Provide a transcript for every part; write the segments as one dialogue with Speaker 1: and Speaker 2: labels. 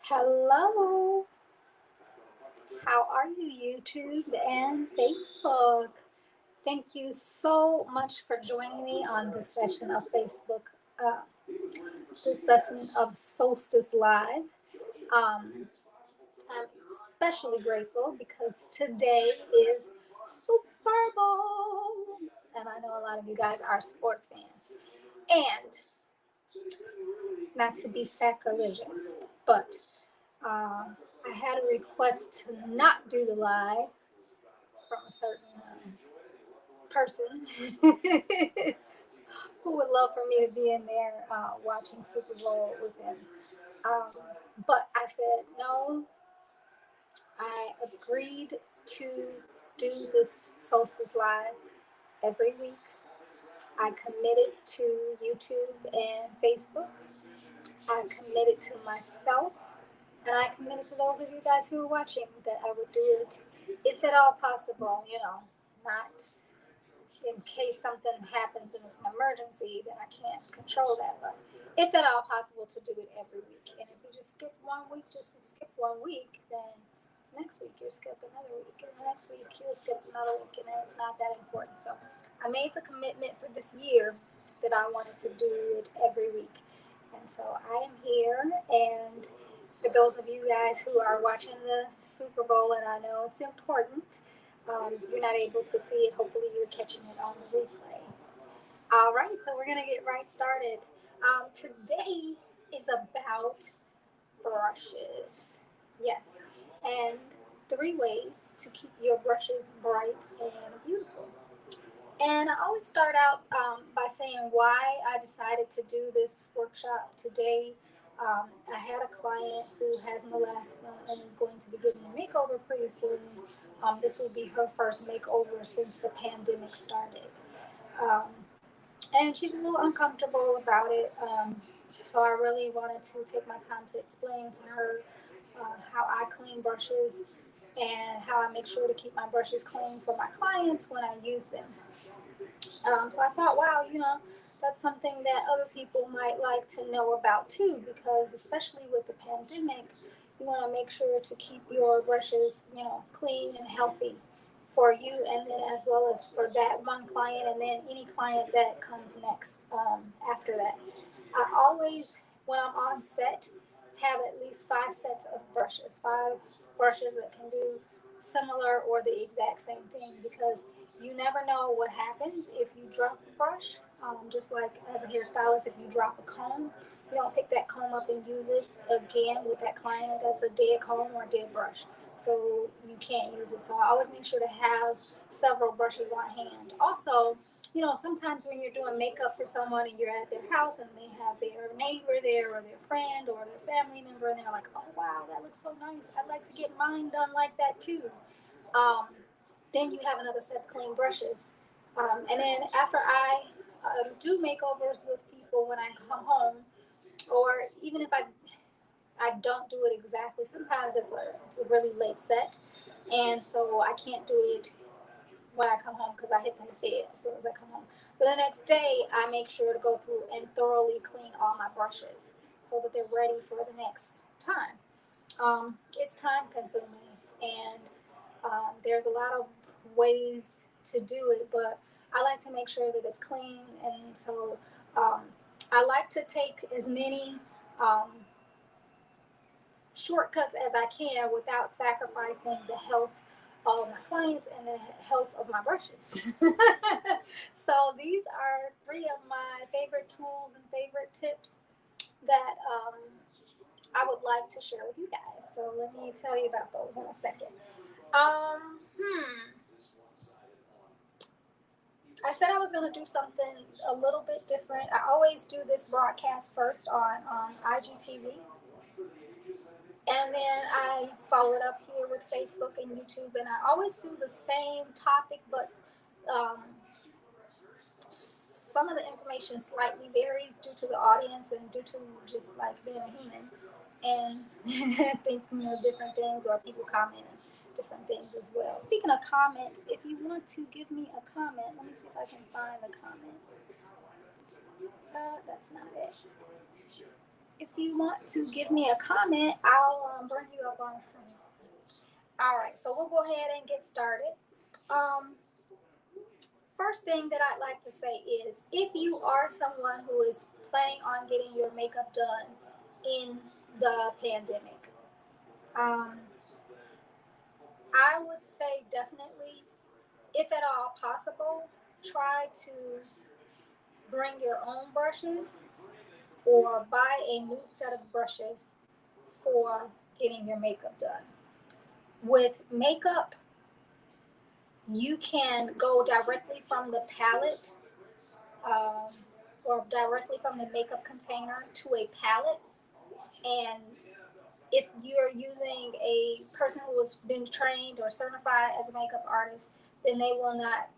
Speaker 1: Hello, how are you, YouTube and Facebook? Thank you so much for joining me on this session of Facebook, uh, this session of Solstice Live. Um, I'm especially grateful because today is Super Bowl, and I know a lot of you guys are sports fans. And not to be sacrilegious, but I had a request to not do the live from a certain person who would love for me to be in there watching Super Bowl with him. Um, but I said no. I agreed to do this Solstice Live every week. I committed to YouTube and Facebook. I committed to myself. And I committed to those of you guys who are watching that I would do it if at all possible, not in case something happens and it's an emergency, then I can't control that. But if at all possible, to do it every week. And if you just skip one week, just to skip one week, then next week you'll skip another week, and the next week you'll skip another week, and then it's not that important. So I made the commitment for this year that I wanted to do it every week. And so I am here, and for those of you guys who are watching the Super Bowl, and I know it's important, you're not able to see it. Hopefully, you're catching it on the replay. All right, so we're gonna get right started. Today is about brushes. Yes, and 3 ways to keep your brushes bright and beautiful. And I always start out by saying why I decided to do this workshop today. I had a client who has melasma and is going to be getting a makeover pretty soon. This will be her first makeover since the pandemic started. Um, and she's a little uncomfortable about it. So I really wanted to take my time to explain to her how I clean brushes and how I make sure to keep my brushes clean for my clients when I use them. So I thought, wow, that's something that other people might like to know about too, because especially with the pandemic, you want to make sure to keep your brushes, clean and healthy for you, and then as well as for that one client, and then any client that comes next after that. I always, when I'm on set, have at least 5 sets of brushes, 5 brushes that can do similar or the exact same thing, because you never know what happens if you drop a brush. Just like as a hairstylist, if you drop a comb, you don't pick that comb up and use it again with that client that's a dead comb or a dead brush. So you can't use it. So I always make sure to have several brushes on hand. Also, sometimes when you're doing makeup for someone and you're at their house and they have their neighbor there or their friend or their family member, and they're like, oh, wow, that looks so nice. I'd like to get mine done like that too. Um, then you have another set of clean brushes. And then after I do makeovers with people when I come home, or even if I don't do it exactly, sometimes it's a really late set, and so I can't do it when I come home because I hit the bed as soon as I come home. But the next day, I make sure to go through and thoroughly clean all my brushes so that they're ready for the next time. It's time consuming, and there's a lot of ways to do it, but I like to make sure that it's clean, and so um, I like to take as many um, shortcuts as I can without sacrificing the health of my clients and the health of my brushes. So these are 3 of my favorite tools and favorite tips that I would like to share with you guys. So let me tell you about those in a second. Um, hmm. I said I was going to do something a little bit different. I always do this broadcast first on IGTV, and then I follow it up here with Facebook and YouTube, and I always do the same topic, but um, some of the information slightly varies due to the audience and due to just like being a human and thinking of different things, or people commenting different things as well. Speaking of comments, if you want to give me a comment, let me see if I can find the comments. That's not it. if you want to give me a comment, I'll bring you up on screen. All right, so we'll go ahead and get started. Um, First thing that I'd like to say is if you are someone who is planning on getting your makeup done in the pandemic, um, I would say definitely, if at all possible, try to bring your own brushes or buy a new set of brushes for getting your makeup done. With makeup, you can go directly from the palette um, or directly from the makeup container to a palette. And if you're using a person who has been trained or certified as a makeup artist, then they will not,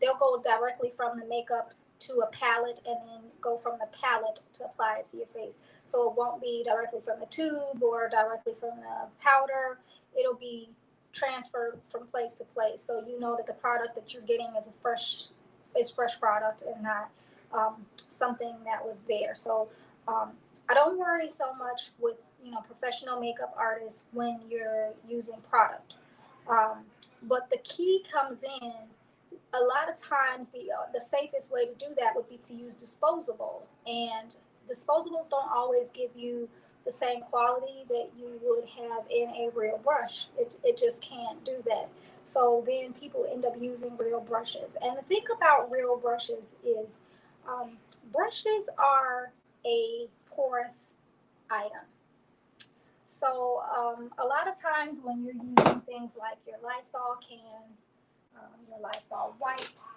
Speaker 1: they'll go directly from the makeup to a palette and then go from the palette to apply it to your face. So it won't be directly from the tube or directly from the powder. It'll be transferred from place to place. So you know that the product that you're getting is fresh product and not something that was there. So I don't worry so much with professional makeup artists when you're using product, but the key comes in. A lot of times, the safest way to do that would be to use disposables, and disposables don't always give you the same quality that you would have in a real brush. It just can't do that. So then people end up using real brushes. And the thing about real brushes is brushes are a porous item. So a lot of times when you're using things like your Lysol cans, your Lysol wipes,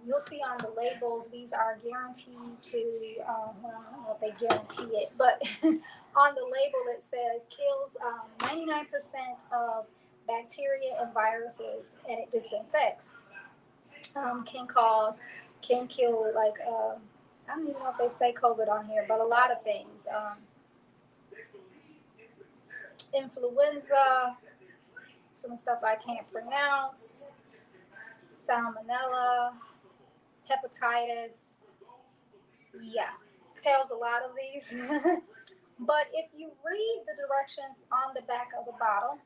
Speaker 1: you'll see on the labels these are guaranteed to, well, I don't know if they guarantee it, but on the label it says kills 99% of bacteria and viruses, and it disinfects. Can kill, like, I don't even know if they say COVID on here, but a lot of things. Influenza, some stuff I can't pronounce, salmonella, hepatitis. Yeah, tells a lot of these. But if you read the directions on the back of the bottle,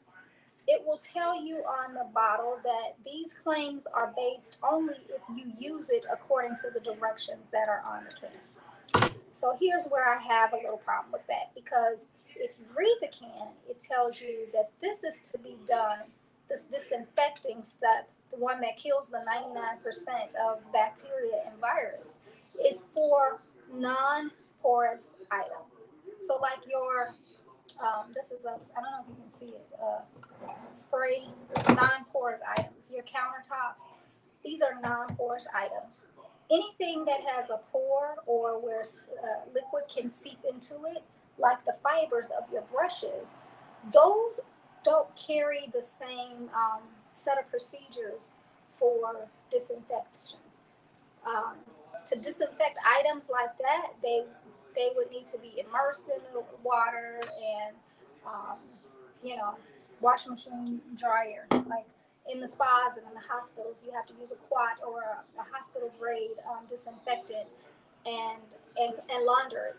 Speaker 1: it will tell you on the bottle that these claims are based only if you use it according to the directions that are on the can. So here's where I have a little problem with that, because if you read the can, it tells you that this is to be done, this disinfecting step, the one that kills the 99% of bacteria and virus, is for non-porous items. So like your, this is I don't know if you can see it, spray, non-porous items, your countertops, these are non-porous items. Anything that has a pore or where liquid can seep into it, like the fibers of your brushes, those don't carry the same set of procedures for disinfection. Um, to disinfect items like that, they would need to be immersed in the water and um, you know, washing machine dryer. Like in the spas and in the hospitals, you have to use a quat or a hospital grade disinfectant and launder it.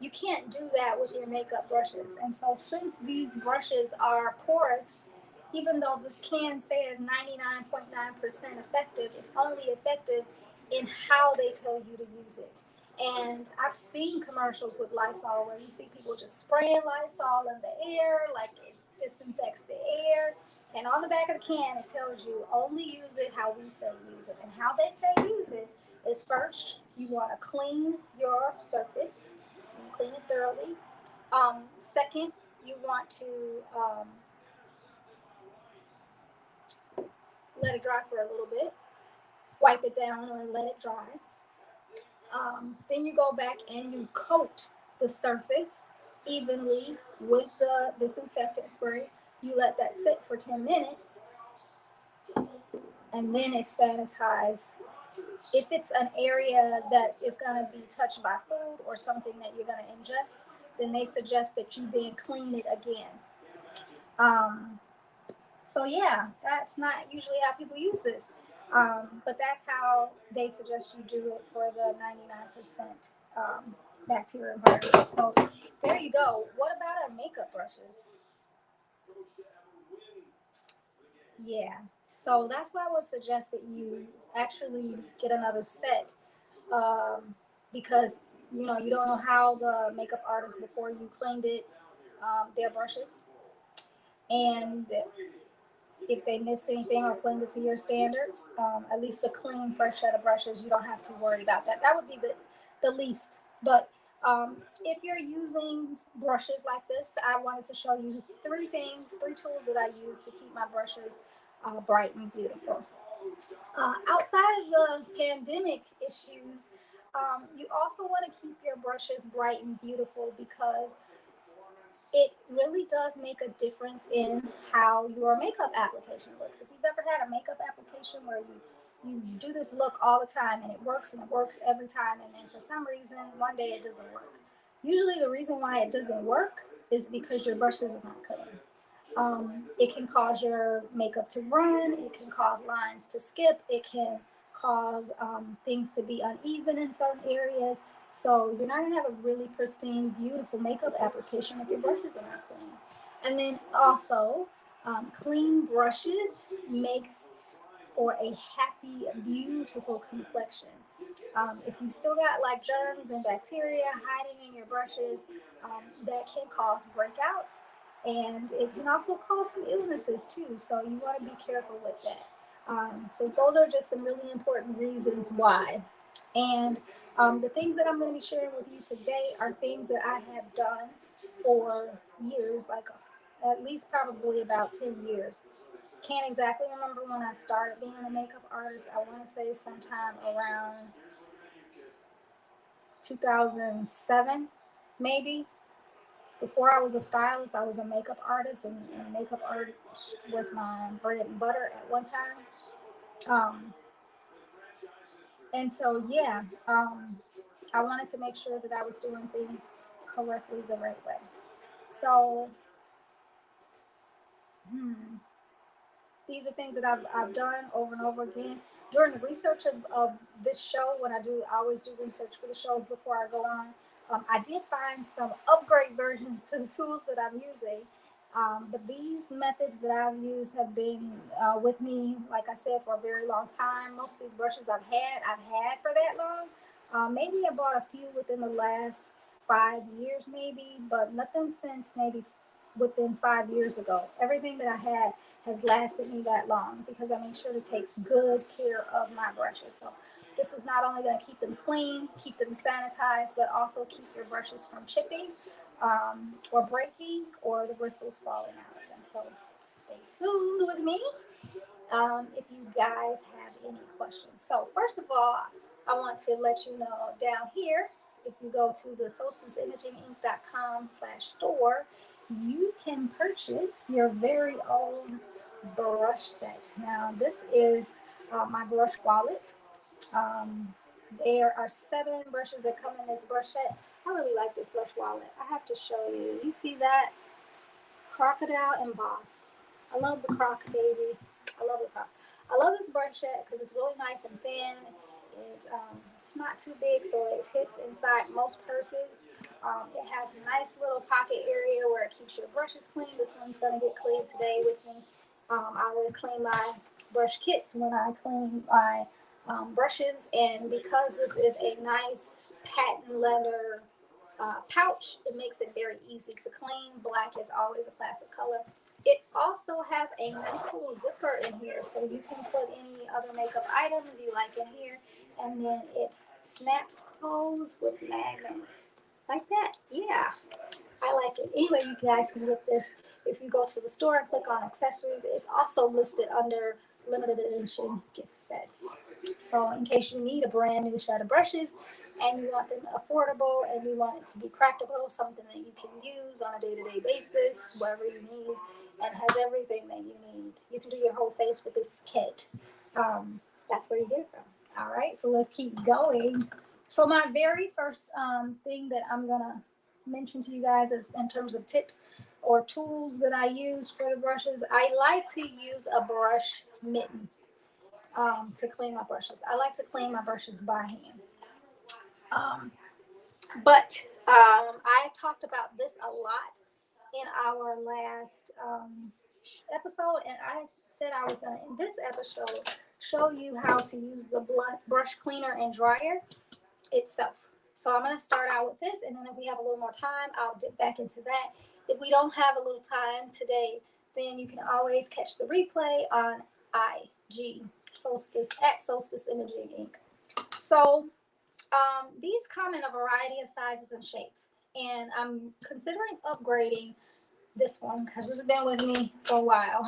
Speaker 1: You can't do that with your makeup brushes. And so since these brushes are porous, even though this can says 99.9% effective, it's only effective in how they tell you to use it. And I've seen commercials with Lysol where you see people just spraying Lysol in the air, like it disinfects the air. And on the back of the can, it tells you only use it how we say use it. And how they say use it is, first, you want to clean your surface, you clean it thoroughly. Second, you want to let it dry for a little bit, wipe it down or let it dry. Then you go back and you coat the surface evenly with the disinfectant spray. You let that sit for 10 minutes and then it's sanitized. If it's an area that is going to be touched by food or something that you're going to ingest, then they suggest that you then clean it again. So yeah, that's not usually how people use this. But that's how they suggest you do it for the 99% bacteria environment. So there you go. What about our makeup brushes? Yeah. So that's why I would suggest that you actually get another set, um, because you don't know how the makeup artist before you cleaned it, their brushes, and if they missed anything or cleaned it to your standards, at least a clean, fresh set of brushes, you don't have to worry about that. That would be the least. But if you're using brushes like this, I wanted to show you three tools that I use to keep my brushes bright and beautiful. Outside of the pandemic issues, you also want to keep your brushes bright and beautiful because it really does make a difference in how your makeup application looks. If you've ever had a makeup application where you do this look all the time and it works every time, and then for some reason one day it doesn't work. Usually the reason why it doesn't work is because your brushes are not clean. It can cause your makeup to run. It can cause lines to skip. It can cause things to be uneven in certain areas. So you're not going to have a really pristine, beautiful makeup application if your brushes are not clean. And then also, clean brushes makes for a happy, beautiful complexion. If you still got like germs and bacteria hiding in your brushes, that can cause breakouts, and it can also cause some illnesses too. So you want to be careful with that. So those are just some really important reasons why. And the things that I'm going to be sharing with you today are things that I have done for years, like at least probably about 10 years. Can't exactly remember when I started being a makeup artist. I want to say sometime around 2007, maybe. Before I was a stylist, I was a makeup artist, and makeup art was my bread and butter at one time. Um, and so, yeah, I wanted to make sure that I was doing things correctly the right way. So, hmm, these are things that I've done over and over again. During the research of this show, when I always do research for the shows before I go on. I did find some upgrade versions to the tools that I'm using. But these methods that I've used have been with me, like I said, for a very long time. Most of these brushes I've had for that long. Maybe I bought a few within the last 5 years, maybe, but nothing since maybe within 5 years ago. Everything that I had has lasted me that long because I make sure to take good care of my brushes. So this is not only going to keep them clean, keep them sanitized, but also keep your brushes from chipping or breaking or the bristles falling out of them. So stay tuned with me if you guys have any questions. So first of all, I want to let you know down here, if you go to the solsticeimaginginc.com/store, you can purchase your very own brush set. Now, this is my brush wallet. Um, there are 7 brushes that come in this brush set. I really like this brush wallet. I have to show you. You see that? Crocodile embossed. I love the croc, baby. I love the croc. I love this brush set because it's really nice and thin. It's not too big, so it fits inside most purses. It has a nice little pocket area where it keeps your brushes clean. This one's going to get clean today with me. I always clean my brush kits when I clean my brushes, and because this is a nice patent leather pouch, it makes it very easy to clean. Black is always a classic color. It also has a nice little zipper in here, so you can put any other makeup items you like in here, and then it snaps closed with magnets like that. Yeah, I like it. Anyway, you guys can get this if you go to the store and click on accessories. It's also listed under limited edition gift sets. So in case you need a brand new set of brushes and you want them affordable and you want it to be practical, something that you can use on a day-to-day basis, whatever you need, and has everything that you need. You can do your whole face with this kit. That's where you get it from. All right, so let's keep going. So my very first thing that I'm gonna mention to you guys is in terms of tips or tools that I use for the brushes. I like to use a brush mitten to clean my brushes. I like to clean my brushes by hand. Um, But I talked about this a lot in our last episode, and I said I was going to, in this episode, show you how to use the brush cleaner and dryer itself. So I'm going to start out with this, and then if we have a little more time, I'll dip back into that. If we don't have a little time today, then you can always catch the replay on IG Solstice at Solstice Imaging Inc. So these come in a variety of sizes and shapes, and I'm considering upgrading this one because it's been with me for a while.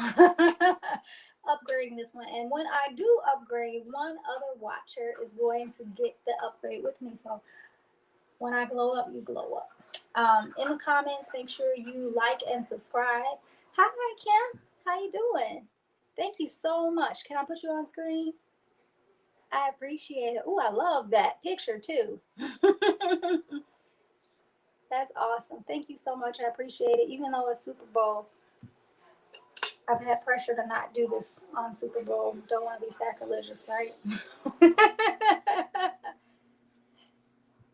Speaker 1: Upgrading this one, and when I do upgrade, one other watcher is going to get the upgrade with me. So when I glow up, you glow up. In the comments, make sure you like and subscribe. Hi, Kim. How you doing? Thank you so much. Can I put you on screen? I appreciate it. Oh, I love that picture too. That's awesome. Thank you so much. I appreciate it. Even though it's Super Bowl, I've had pressure to not do this on Super Bowl. Don't want to be sacrilegious, right?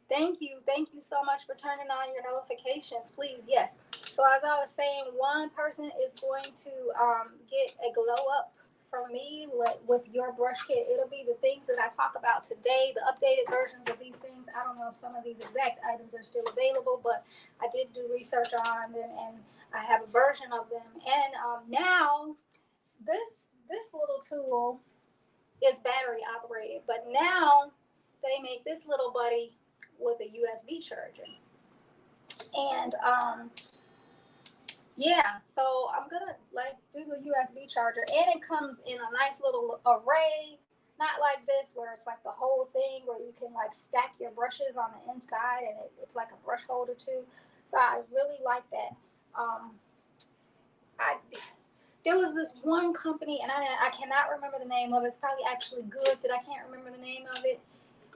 Speaker 1: Thank you. Thank you so much for turning on your notifications. Please, yes. So as I was saying, one person is going to get a glow up from me with your brush kit. It'll be the things that I talk about today, the updated versions of these things. I don't know if some of these exact items are still available, but I did do research on them, and I have a version of them. And now this little tool is battery operated, but now they make this little buddy with a USB charger. And yeah, so I'm gonna like do the USB charger, and it comes in a nice little array, not like this where it's like the whole thing where you can like stack your brushes on the inside, and it's like a brush holder too. So I really like that. I There was this one company, and I cannot remember the name of it. It's probably actually good that I can't remember the name of it.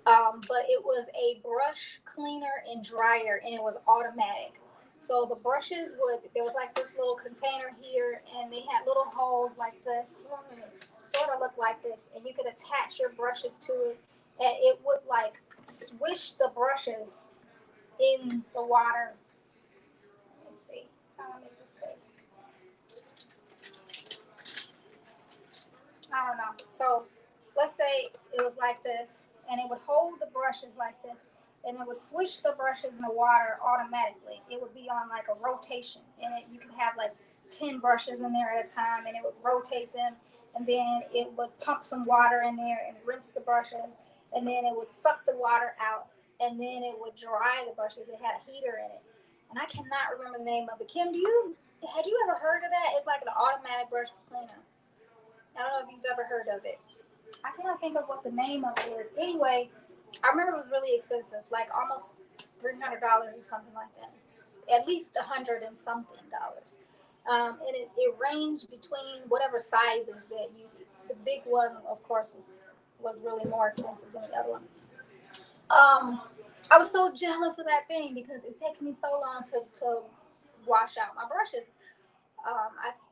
Speaker 1: But it was a brush cleaner and dryer, and it was automatic. So the brushes there was like this little container here, and they had little holes like this, sort of look like this, and you could attach your brushes to it, and it would like swish the brushes in the water. Let me see. How do I make this stay? I don't know. So let's say it was like this, and it would hold the brushes like this, and it would switch the brushes in the water automatically. It would be on like a rotation, and you could have like 10 brushes in there at a time, and it would rotate them, and then it would pump some water in there and rinse the brushes, and then it would suck the water out, and then it would dry the brushes. It had a heater in it, and I cannot remember the name of it. Kim, had you ever heard of that? It's like an automatic brush cleaner. I don't know if you've ever heard of it. I cannot think of what the name of it is. Anyway, I remember it was really expensive, like almost $300 or something like that. At least $100 and something. And it ranged between whatever sizes that you. The big one, of course, was really more expensive than the other one. I was so jealous of that thing because it took me so long to wash out my brushes.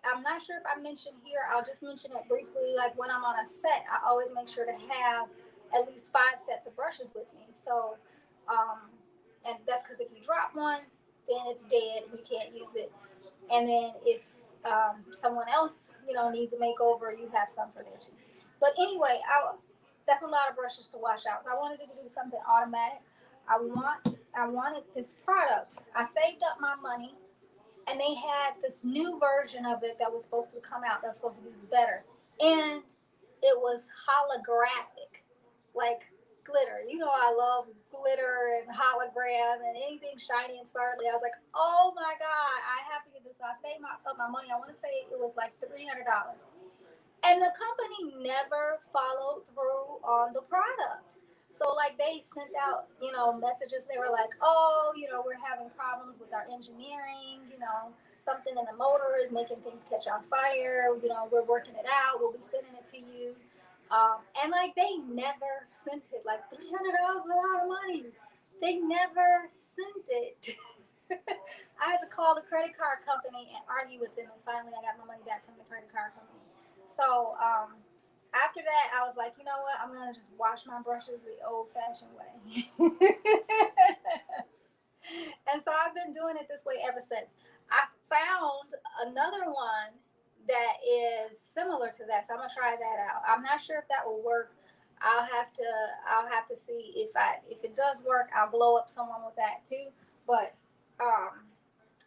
Speaker 1: I'm not sure if I mentioned here. I'll just mention it briefly. Like when I'm on a set, I always make sure to have at least 5 sets of brushes with me. So, and that's because if you drop one, then it's dead. You can't use it. And then if someone else, needs a makeover, you have some for there too. But anyway, that's a lot of brushes to wash out. So I wanted to do something automatic. I wanted this product. I saved up my money, and they had this new version of it that was supposed to come out that was supposed to be better, and it was holographic, like glitter. I love glitter and hologram and anything shiny and sparkly. I was like, oh my god, I have to get this. So I saved up my money. I want to say it was like $300, and the company never followed through on the product. So like they sent out, messages. They were like, oh, we're having problems with our engineering, something in the motor is making things catch on fire. We're working it out. We'll be sending it to you. And like they never sent it. Like $300 is a lot of money. They never sent it. I had to call the credit card company and argue with them, and finally I got my money back from the credit card company. So after that, I was like, you know what? I'm gonna just wash my brushes the old-fashioned way. And so I've been doing it this way ever since. I found another one that is similar to that, so I'm gonna try that out. I'm not sure if that will work. I'll have to I'll have to see if it does work. I'll glow up someone with that too. But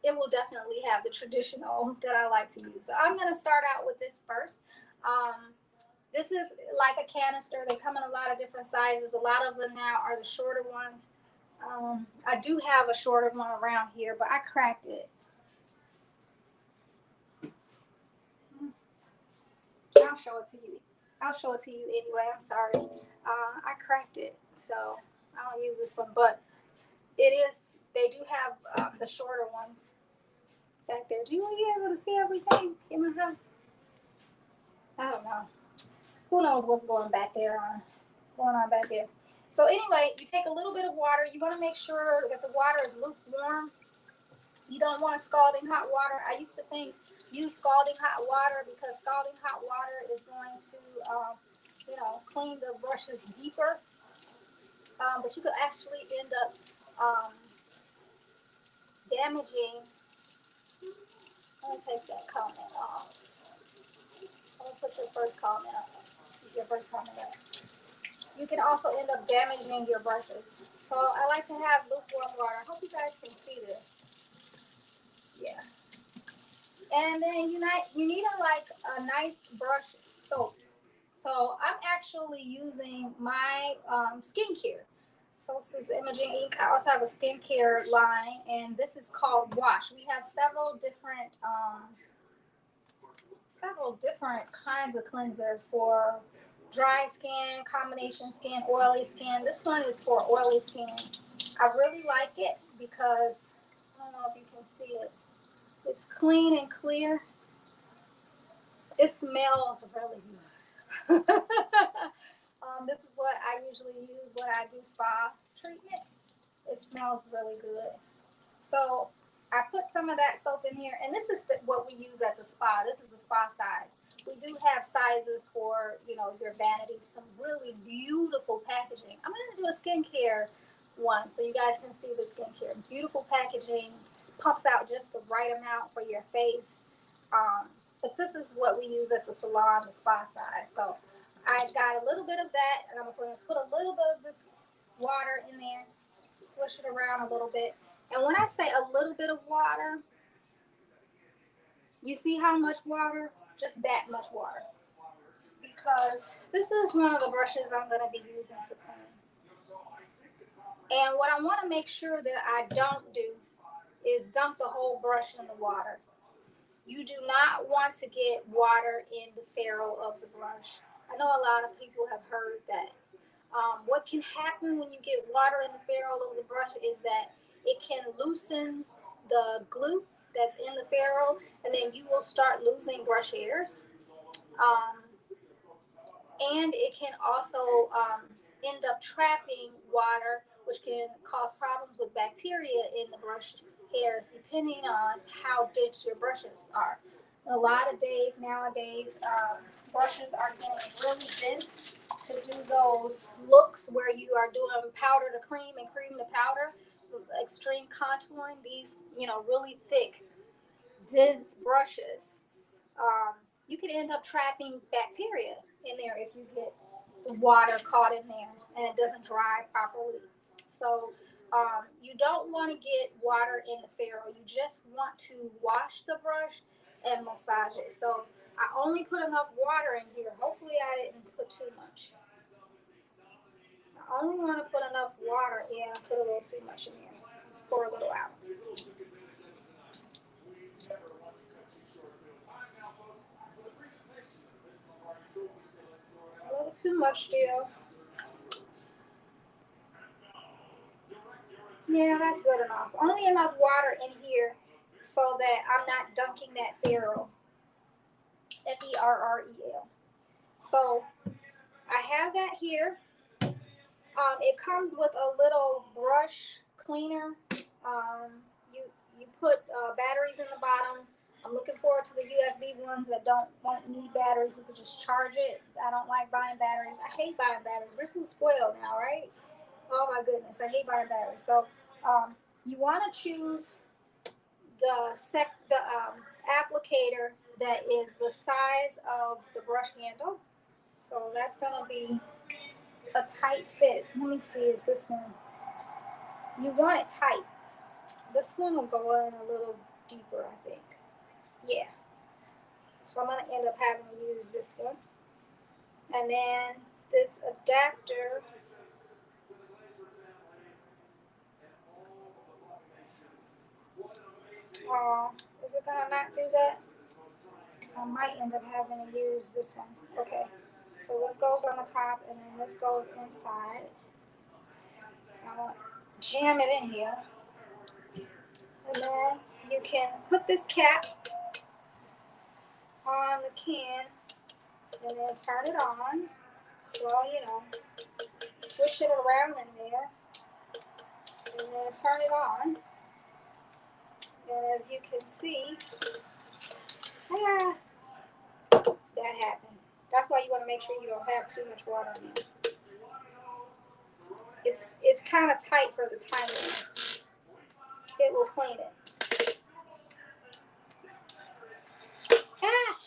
Speaker 1: it will definitely have the traditional that I like to use. So I'm gonna start out with this first. Um, this is like a canister. They come in a lot of different sizes. A lot of them now are the shorter ones. I do have a shorter one around here, but I cracked it. I'll show it to you. I'll show it to you anyway. I'm sorry. I cracked it, so I don't use this one. But it is. They do have the shorter ones back there. Do you want to be able to see everything in my house? I don't know. Who knows what's going on back there. So anyway, you take a little bit of water. You want to make sure that the water is lukewarm. You don't want scalding hot water. I used to think use scalding hot water because scalding hot water is going to, clean the brushes deeper. But you could actually end up damaging. Let me take that comment off. I'm gonna put your first comment up. Your first comment up. You can also end up damaging your brushes. So I like to have lukewarm water. I hope you guys can see this. Yeah. And then you need a nice brush soap. So I'm actually using my skincare. Solstice Imaging Ink. I also have a skincare line, and this is called Wash. We have several different kinds of cleansers for dry skin, combination skin, oily skin. This one is for oily skin. I really like it because I don't know if you can see it. It's clean and clear. It smells really good. This is what I usually use when I do spa treatments. It smells really good. So I put some of that soap in here, and this is what we use at the spa. This is the spa size. We do have sizes for, your vanity, some really beautiful packaging. I'm going to do a skincare one so you guys can see the skincare. Beautiful packaging, pumps out just the right amount for your face. But this is what we use at the salon, the spa size. So I got a little bit of that, and I'm going to put a little bit of this water in there, swish it around a little bit. And when I say a little bit of water, you see how much water? Just that much water. Because this is one of the brushes I'm going to be using to clean. And what I want to make sure that I don't do is dump the whole brush in the water. You do not want to get water in the ferrule of the brush. I know a lot of people have heard that. What can happen when you get water in the ferrule of the brush is that it can loosen the glue that's in the ferrule, and then you will start losing brush hairs. Um, and it can also end up trapping water, which can cause problems with bacteria in the brush hairs, depending on how dense your brushes are. A lot of days nowadays, brushes are getting really dense to do those looks where you are doing powder to cream and cream to powder with extreme contouring. These, really thick, dense brushes, you can end up trapping bacteria in there if you get the water caught in there and it doesn't dry properly. So you don't want to get water in the ferrule. You just want to wash the brush and massage it. So I only put enough water in here. Hopefully I didn't put too much. I only want to put enough water in. I put a little too much in here. Let's pour a little out. A little too much still. Yeah, that's good enough. Only enough water in here so that I'm not dunking that ferrule. Ferrel. So I have that here. It comes with a little brush cleaner. Um, you you put batteries in the bottom. I'm looking forward to the USB ones that won't need batteries. You can just charge it. I don't like buying batteries. I hate buying batteries. We're so spoiled now, right? Oh my goodness, I hate buying batteries. So You want to choose the applicator that is the size of the brush handle. So that's going to be a tight fit. Let me see if this one, you want it tight. This one will go in a little deeper, I think. Yeah. So I'm going to end up having to use this one. And then this adapter, is it going to not do that? I might end up having to use this one. Okay. So this goes on the top and then this goes inside. I'm going to jam it in here. And then you can put this cap on the can and then turn it on. Well, you know, swish it around in there and then turn it on. And as you can see, that happened. That's why you want to make sure you don't have too much water in it. It's kind of tight for the tininess. It will clean it. Ah!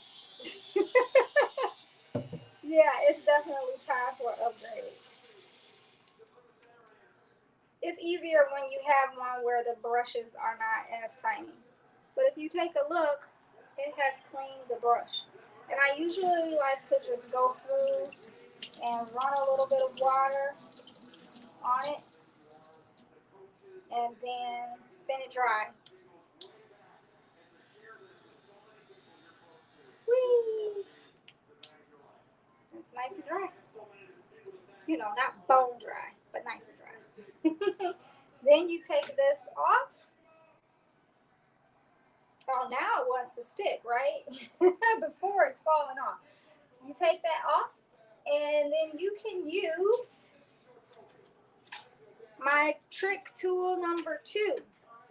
Speaker 1: Yeah, it's definitely time for an upgrade. It's easier when you have one where the brushes are not as tiny. But if you take a look, it has cleaned the brush. And I usually like to just go through and run a little bit of water on it and then spin it dry. Whee! It's nice and dry. You know, not bone dry, but nice and dry. Then you take this off. Oh, now it wants to stick, right? Before it's falling off. You take that off, and then you can use my trick tool number 2.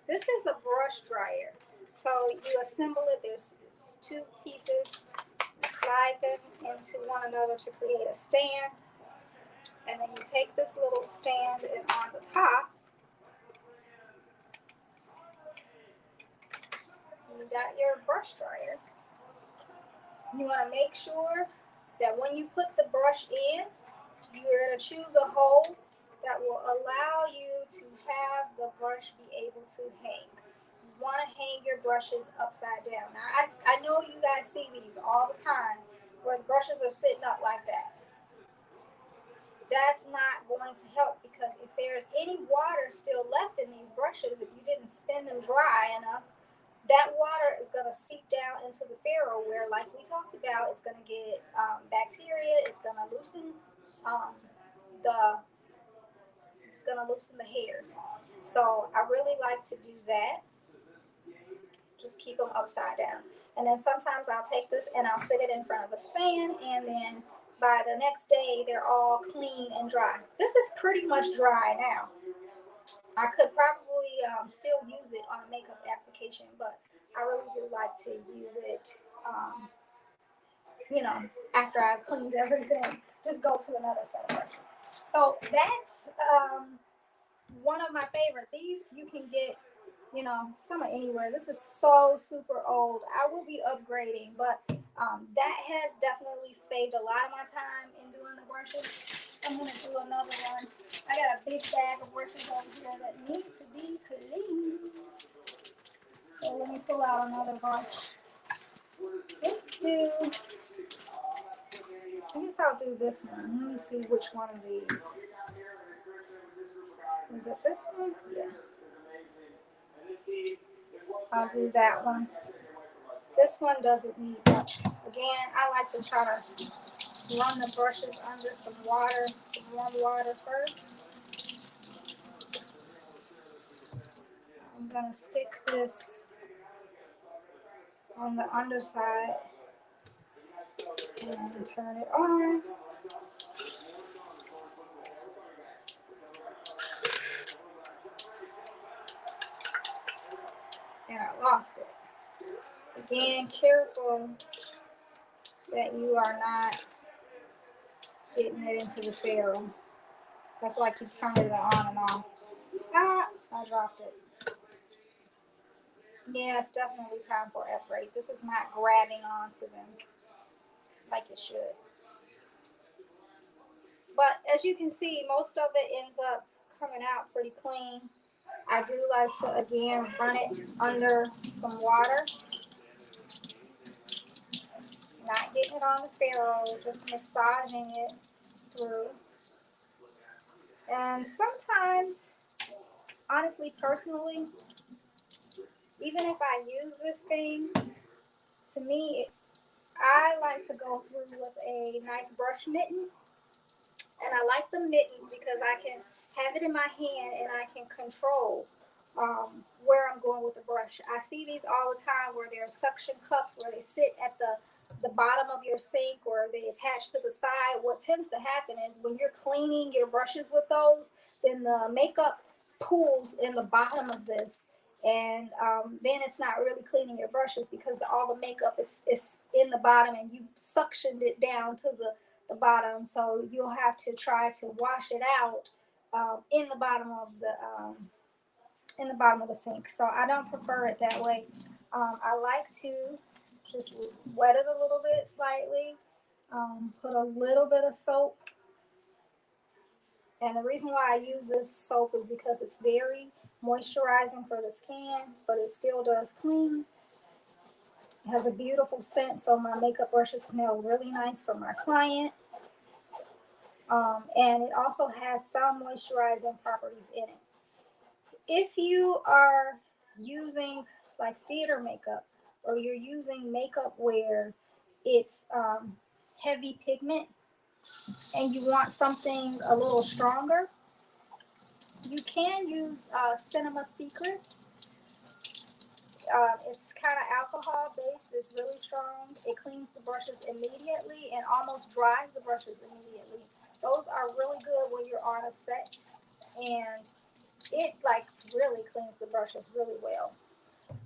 Speaker 1: This is a brush dryer. So you assemble it. There's 2 pieces. You slide them into one another to create a stand. And then you take this little stand and on the top, you got your brush dryer. You want to make sure that when you put the brush in, you're going to choose a hole that will allow you to have the brush be able to hang. You want to hang your brushes upside down. Now, I know you guys see these all the time where the brushes are sitting up like that. That's not going to help because if there's any water still left in these brushes, if you didn't spin them dry enough, that water is going to seep down into the ferrule where, like we talked about, it's going to get bacteria. It's going to loosen the hairs. So I really like to do that. Just keep them upside down. And then sometimes I'll take this and I'll sit it in front of a fan, and then by the next day, they're all clean and dry. This is pretty much dry now. I could probably still use it on a makeup application, but I really do like to use it, you know, after I've cleaned everything. Just go to another set of brushes. So that's one of my favorite. These you can get, you know, some are anywhere. This is so super old. I will be upgrading, but that has definitely saved a lot of my time in doing the brushes. I'm going to do another one. I got a big bag of brushes over here that need to be cleaned. So let me pull out another brush. Let's do, I guess I'll do this one. Let me see which one of these. Is it this one? Yeah. I'll do that one. This one doesn't need much. Again, I like to try to run the brushes under some water, some warm water first. I'm going to stick this on the underside and turn it on. And I lost it. Again, careful that you are not getting it into the ferrule. That's why I keep turning it on and off. Ah, I dropped it. Yeah, it's definitely time for upgrade. This is not grabbing onto them like it should. But as you can see, most of it ends up coming out pretty clean. I do like to, again, run it under some water. Not getting it on the ferrule, just massaging it through. And sometimes, honestly, personally, even if I use this thing, to me, I like to go through with a nice brush mitten. And I like the mittens because I can have it in my hand and I can control where I'm going with the brush. I see these all the time where there are suction cups where they sit at the bottom of your sink or they attach to the side. What tends to happen is when you're cleaning your brushes with those, then the makeup pools in the bottom of this. And then it's not really cleaning your brushes because all the makeup is in the bottom and you've suctioned it down to the bottom. So you'll have to try to wash it out in the bottom of the sink. So I don't prefer it that way. I like to just wet it a little bit slightly, put a little bit of soap. And the reason why I use this soap is because it's very moisturizing for the skin, but it still does clean. It has a beautiful scent, so my makeup brushes smell really nice for my client. And it also has some moisturizing properties in it. If you are using like theater makeup or you're using makeup where it's heavy pigment and you want something a little stronger, you can use Cinema Secrets. It's kind of alcohol based. It's really strong. It cleans the brushes immediately and almost dries the brushes immediately. Those are really good when you're on a set, and it like really cleans the brushes really well.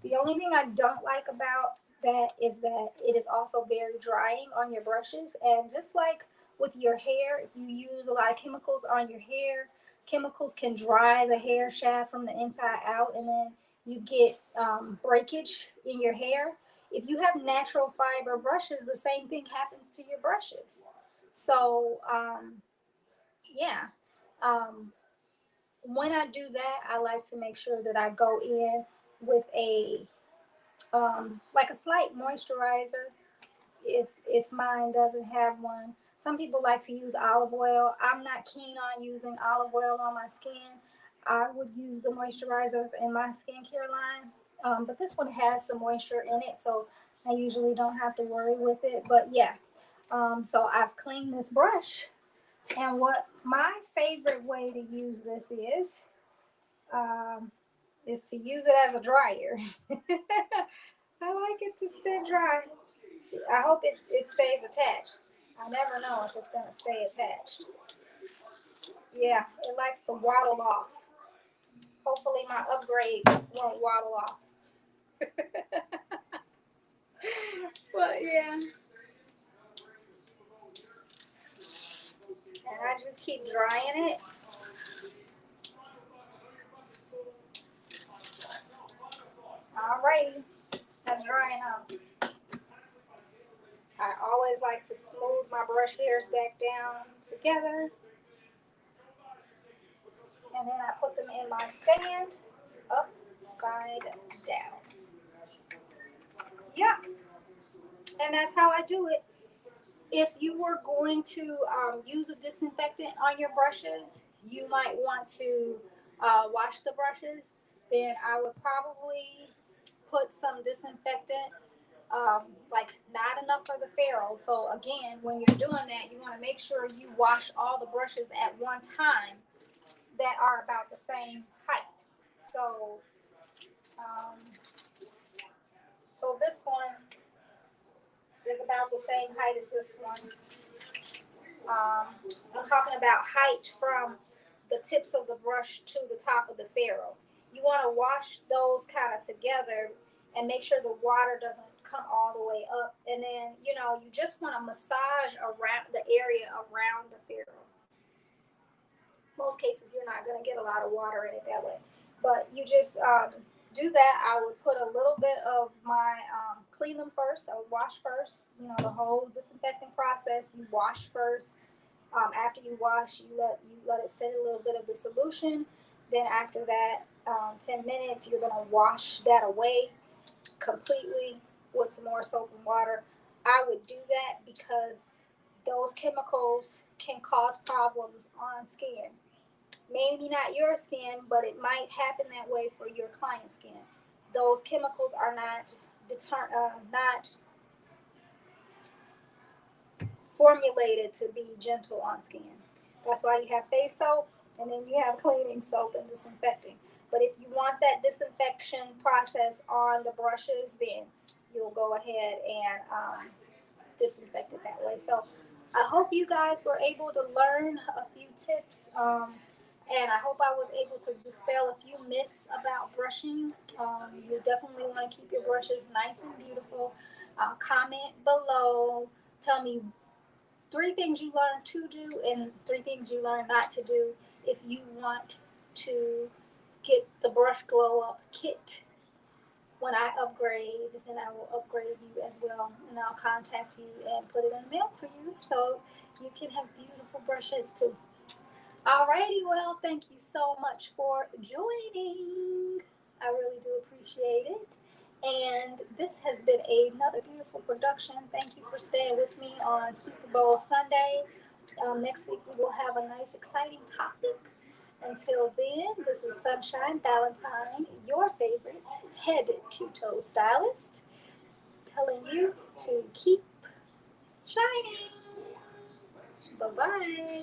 Speaker 1: The only thing I don't like about that is that it is also very drying on your brushes. And just like with your hair, if you use a lot of chemicals on your hair, chemicals can dry the hair shaft from the inside out, and then you get breakage in your hair. If you have natural fiber brushes, the same thing happens to your brushes. So, yeah. Um, when I do that, I like to make sure that I go in with a like a slight moisturizer if mine doesn't have one. Some people like to use olive oil. I'm not keen on using olive oil on my skin. I would use the moisturizers in my skincare line, but this one has some moisture in it, so I usually don't have to worry with it. But yeah, so I've cleaned this brush, and what my favorite way to use this um, is to use it as a dryer. I like it to stay dry. I hope it stays attached. I never know if it's going to stay attached. Yeah, it likes to waddle off. Hopefully my upgrade won't waddle off. But yeah. And I just keep drying it. Alrighty. That's drying up. I always like to smooth my brush hairs back down together. And then I put them in my stand upside down. Yeah. And that's how I do it. If you were going to use a disinfectant on your brushes, you might want to wash the brushes. Then I would probably put some disinfectant, like not enough for the ferrule. So again, when you're doing that, you want to make sure you wash all the brushes at one time that are about the same height. So, um, so this one is about the same height as this one. I'm talking about height from the tips of the brush to the top of the ferrule. You want to wash those kind of together and make sure the water doesn't come all the way up. And then, you just want to massage around the area around the ferrule. Most cases, you're not going to get a lot of water in it that way. But you just do that, I would put a little bit of my clean them first. I would wash first. You know, the whole disinfecting process. You wash first. After you wash, you let it sit a little bit of the solution. Then after that, 10 minutes, you're gonna wash that away completely with some more soap and water. I would do that because those chemicals can cause problems on skin. Maybe not your skin, but it might happen that way for your client's skin. Those chemicals are not formulated to be gentle on skin. That's why you have face soap and then you have cleaning soap and disinfecting. But if you want that disinfection process on the brushes, then you'll go ahead and disinfect it that way. So I hope you guys were able to learn a few tips. And I hope I was able to dispel a few myths about brushing. You definitely want to keep your brushes nice and beautiful. Comment below. Tell me 3 things you learned to do and 3 things you learned not to do if you want to get the brush glow up kit. When I upgrade, then I will upgrade you as well, and I'll contact you and put it in the mail for you so you can have beautiful brushes too. Alrighty, well, thank you so much for joining. I really do appreciate it. And this has been another beautiful production. Thank you for staying with me on Super Bowl Sunday. Next week we will have a nice, exciting topic. Until then, this is Sunshine Valentine, your favorite head to toe stylist, telling you to keep shining. Bye bye.